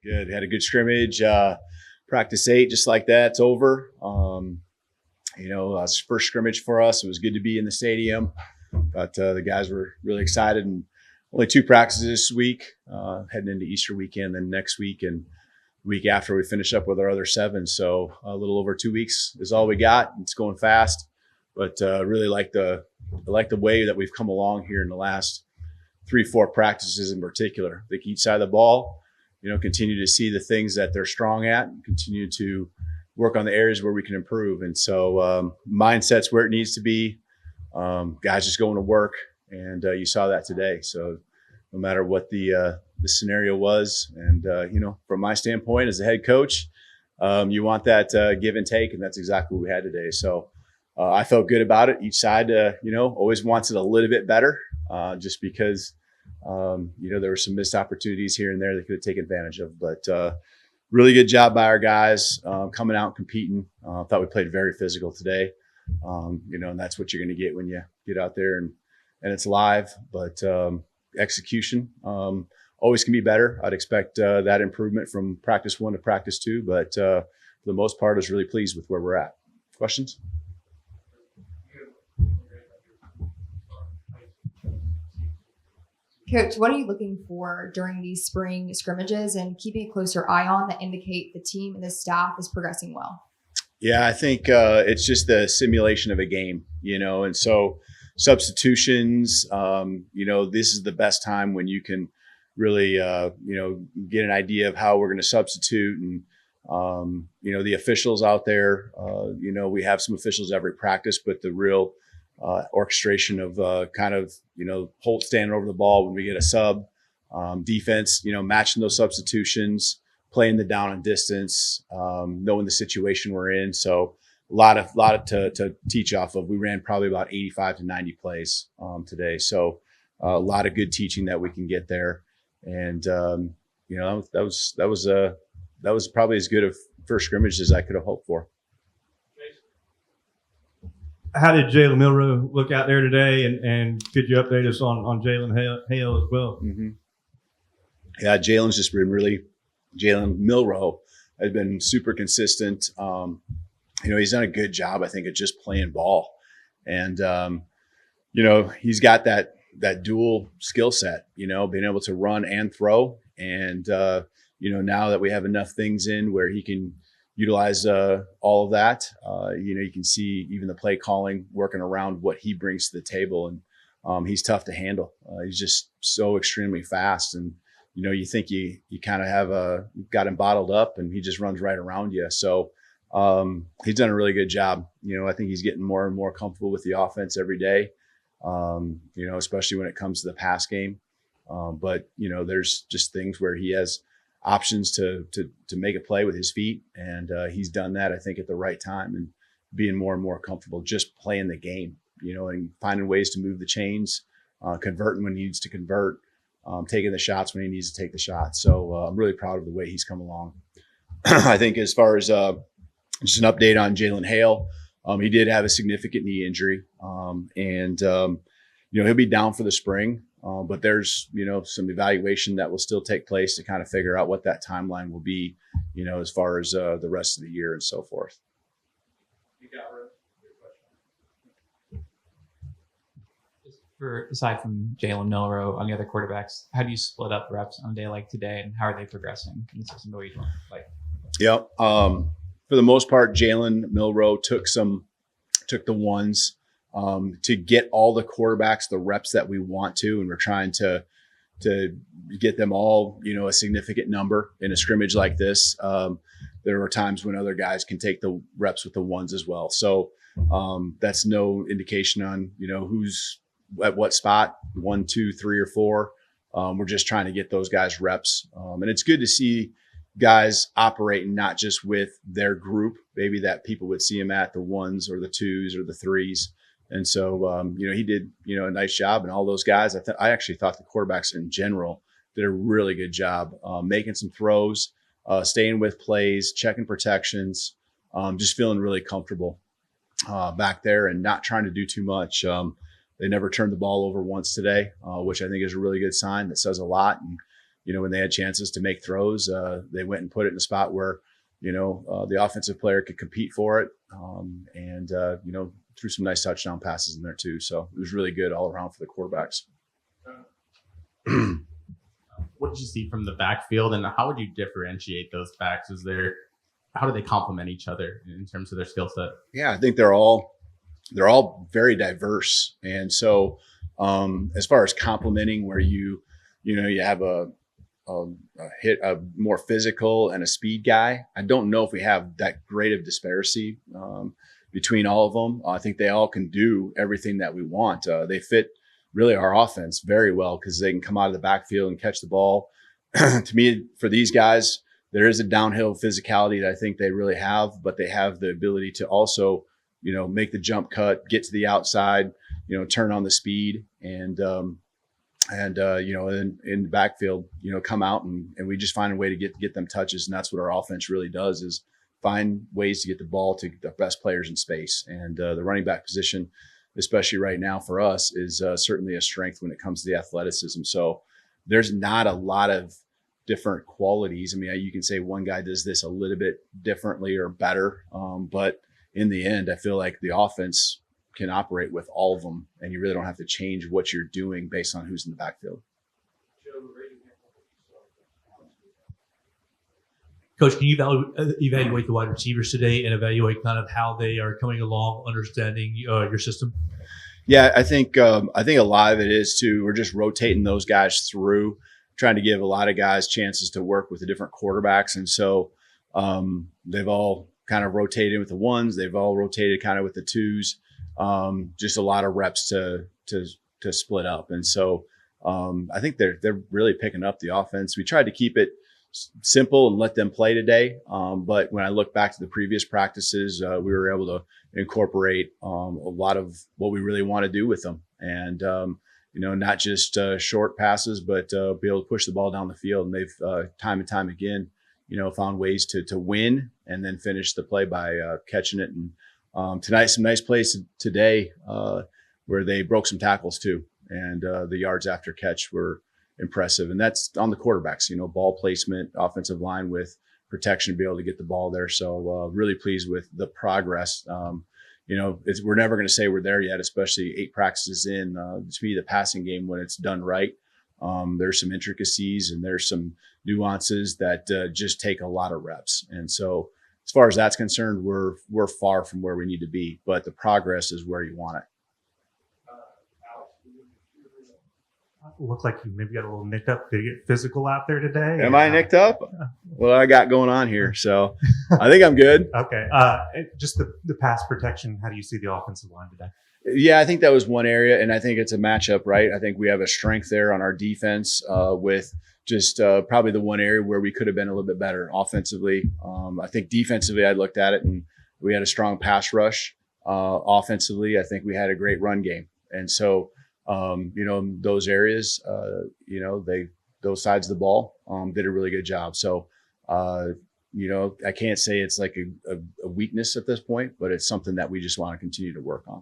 Good. Had a good scrimmage. Practice 8, just like that. It's over. It's first scrimmage for us. It was good to be in the stadium, but the guys were really excited. And only 2 practices this week, heading into Easter weekend. Then next week and week after we finish up with our other 7. So a little over 2 weeks is all we got. It's going fast, but really like the way that we've come along here in the last 3-4 practices in particular. I think each side of the ball, continue to see the things that they're strong at and continue to work on the areas where we can improve. And so mindset's where it needs to be. Guys just going to work, and you saw that today. So no matter what the scenario was, and from my standpoint as a head coach, you want that give and take, and that's exactly what we had today. So I felt good about it. Each side, always wants it a little bit better, just because there were some missed opportunities here and there they could have taken advantage of. But really good job by our guys coming out and competing. Thought we played very physical today. And that's what you're going to get when you get out there and it's live. But execution always can be better. I'd expect that improvement from practice 1 to practice 2. But for the most part, I was really pleased with where we're at. Questions? Coach, what are you looking for during these spring scrimmages and keeping a closer eye on that indicate the team and the staff is progressing well? Yeah, I think it's just the simulation of a game, and so substitutions, this is the best time when you can really, get an idea of how we're going to substitute. And, the officials out there, we have some officials every practice, but the real orchestration of Holt standing over the ball when we get a sub, defense, matching those substitutions, playing the down and distance, knowing the situation we're in. So a lot to teach off of. We ran probably about 85 to 90 plays today. So a lot of good teaching that we can get there. And, that was probably as good a first scrimmage as I could have hoped for. How did Jalen Milrow look out there today? And could you update us on Jalen Hale as well? Mm-hmm. Yeah, Jalen Milrow has been super consistent. He's done a good job, I think, of just playing ball. And, he's got that dual skill set, being able to run and throw. And, now that we have enough things in where he can utilize all of that, you can see even the play calling working around what he brings to the table. And he's tough to handle. He's just so extremely fast. And, you think you kind of got him bottled up, and he just runs right around you. So he's done a really good job. I think he's getting more and more comfortable with the offense every day, especially when it comes to the pass game. But there's just things where he has options to make a play with his feet. And he's done that, I think, at the right time, and being more and more comfortable just playing the game, and finding ways to move the chains, converting when he needs to convert, taking the shots when he needs to take the shots. So I'm really proud of the way he's come along. I think as far as just an update on Jalen Hale, he did have a significant knee injury, and he'll be down for the spring. But there's, some evaluation that will still take place to kind of figure out what that timeline will be, as far as the rest of the year and so forth. Aside from Jalen Milrow on the other quarterbacks, how do you split up reps on a day like today, and how are they progressing consistent with what you like? Yeah. For the most part, Jalen Milrow took the ones to get all the quarterbacks the reps that we want to, and we're trying to get them all, a significant number in a scrimmage like this. There are times when other guys can take the reps with the ones as well. So that's no indication on, who's at what spot, 1, 2, 3, or 4. We're just trying to get those guys reps. And it's good to see guys operating not just with their group, maybe that people would see him at the 1s or the 2s or the 3s. And so, he did, a nice job. And all those guys, I actually thought the quarterbacks in general did a really good job making some throws, staying with plays, checking protections, just feeling really comfortable back there and not trying to do too much. They never turned the ball over once today, which I think is a really good sign. That says a lot. And when they had chances to make throws, they went and put it in a spot where, the offensive player could compete for it. And threw some nice touchdown passes in there too. So it was really good all around for the quarterbacks. What did you see from the backfield, and how would you differentiate those backs? How do they complement each other in terms of their skill set? Yeah, I think they're all very diverse. And so as far as complementing, where you have a more physical and a speed guy, I don't know if we have that great of disparity between all of them. I think they all can do everything that we want. They fit really our offense very well because they can come out of the backfield and catch the ball. To me, for these guys, there is a downhill physicality that I think they really have, but they have the ability to also, make the jump cut, get to the outside, turn on the speed, and in the backfield, come out and we just find a way to get them touches. And that's what our offense really does, is find ways to get the ball to the best players in space. And the running back position, especially right now for us, is certainly a strength when it comes to the athleticism. So there's not a lot of different qualities. I mean, you can say one guy does this a little bit differently or better. But in the end, I feel like the offense can operate with all of them, and you really don't have to change what you're doing based on who's in the backfield. Coach, can you evaluate the wide receivers today and evaluate kind of how they are coming along, understanding your system? Yeah, I think a lot of it is too, we're just rotating those guys through, trying to give a lot of guys chances to work with the different quarterbacks. And so they've all kind of rotated with the ones, they've all rotated kind of with the twos, just a lot of reps to split up. And so I think they're really picking up the offense. We tried to keep it simple and let them play today. But when I look back to the previous practices, we were able to incorporate a lot of what we really want to do with them. And, not just short passes, but be able to push the ball down the field. And they've time and time again, found ways to win and then finish the play by catching it. And tonight, some nice plays today where they broke some tackles too. And the yards after catch were impressive. And that's on the quarterbacks, ball placement, offensive line with protection to be able to get the ball there. So really pleased with the progress. We're never going to say we're there yet, especially 8 practices in. To me, the passing game, when it's done right, there's some intricacies and there's some nuances that just take a lot of reps. And so as far as that's concerned, we're far from where we need to be, but the progress is where you want it. Look like you maybe got a little nicked up. Did you get physical out there today? Am I nicked up? What I got going on here? So I think I'm good. Okay. Just the pass protection. How do you see the offensive line today? Yeah, I think that was one area, and I think it's a matchup, right? I think we have a strength there on our defense with just probably the one area where we could have been a little bit better offensively. I think defensively, I looked at it, and we had a strong pass rush. Offensively, I think we had a great run game. And so, those areas, those sides of the ball did a really good job. So, I can't say it's like a weakness at this point, but it's something that we just want to continue to work on.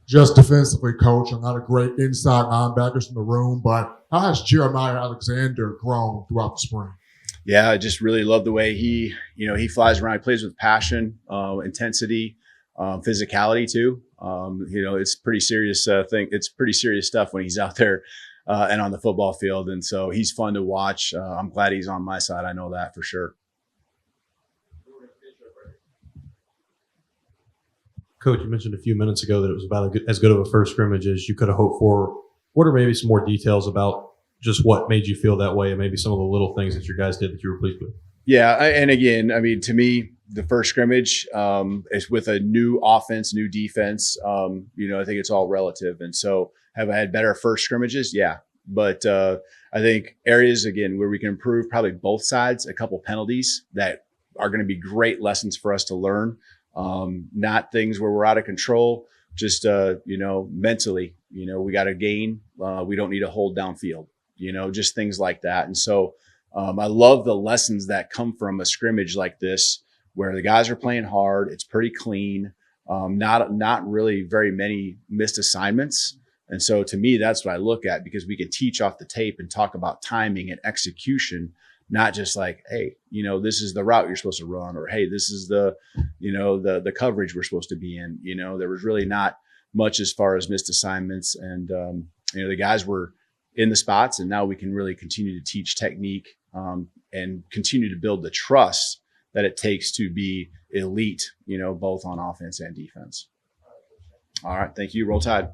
Just defensively, Coach, I'm not a great inside linebackers in the room, but how has Jeremiah Alexander grown throughout the spring? Yeah, I just really love the way he flies around. He plays with passion, intensity, physicality too. It's pretty serious thing. It's pretty serious stuff when he's out there and on the football field. And so he's fun to watch. I'm glad he's on my side. I know that for sure. Coach, you mentioned a few minutes ago that it was about as good of a first scrimmage as you could have hoped for. What are maybe some more details about just what made you feel that way and maybe some of the little things that your guys did that you were pleased with? Yeah, and again, I mean, to me, the first scrimmage is with a new offense, new defense. I think it's all relative. And so have I had better first scrimmages? Yeah. But I think areas, again, where we can improve probably both sides, a couple penalties that are going to be great lessons for us to learn. Not things where we're out of control, just, mentally, we got to gain. We don't need to hold downfield, just things like that. And so I love the lessons that come from a scrimmage like this, where the guys are playing hard. It's pretty clean. Not really very many missed assignments. And so to me, that's what I look at, because we can teach off the tape and talk about timing and execution, not just like, hey, this is the route you're supposed to run, or hey, this is the coverage we're supposed to be in. There was really not much as far as missed assignments, and the guys were in the spots, and now we can really continue to teach technique and continue to build the trust that it takes to be elite, both on offense and defense. All right, thank you. Roll Tide.